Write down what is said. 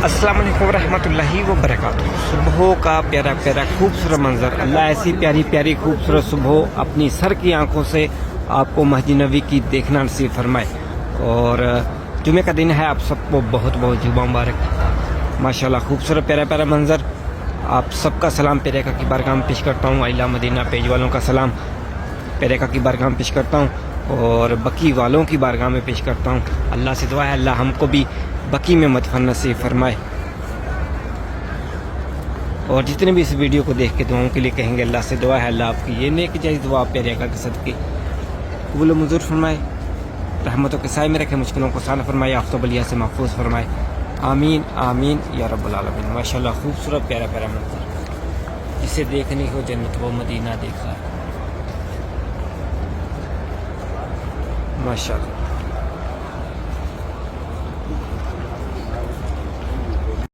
السلام علیکم ورحمۃ اللہ وبرکاتہ۔ صبح کا پیارا پیارا خوبصورت منظر، اللہ ایسی پیاری پیاری خوبصورت صبح اپنی سر کی آنکھوں سے آپ کو مسجد نبوی کی دیکھنا نصیب فرمائے۔ اور جمعہ کا دن ہے، آپ سب کو بہت بہت جمعہ مبارک۔ ماشاءاللہ خوبصورت پیارا پیارا منظر، آپ سب کا سلام پیرے کا کی بارگاہ میں پیش کرتا ہوں۔ اللہ مدینہ پیج والوں کا سلام پیرے کا کی بارگاہ میں پیش کرتا ہوں، اور بقی والوں کی بارگاہ میں پیش کرتا ہوں۔ اللہ سے دعا ہے اللہ ہم کو بھی بقی میں مدفن نصیب فرمائے، اور جتنے بھی اس ویڈیو کو دیکھ کے دعاؤں کے لیے کہیں گے، اللہ سے دعا ہے اللہ آپ کی یہ نیک جائز دعا پیرے کا کے صدقے قبول و منظور فرمائے، رحمتوں کے سائے میں رکھے، مشکلوں کو آسان فرمائے، آفتاب بلیہ سے محفوظ فرمائے، آمین آمین یا رب العالمین۔ ماشاءاللہ خوبصورت پیارا پیارا منظر، جسے دیکھنے کو جنت و مدینہ دیکھا ہے۔ ماشاءاللہ۔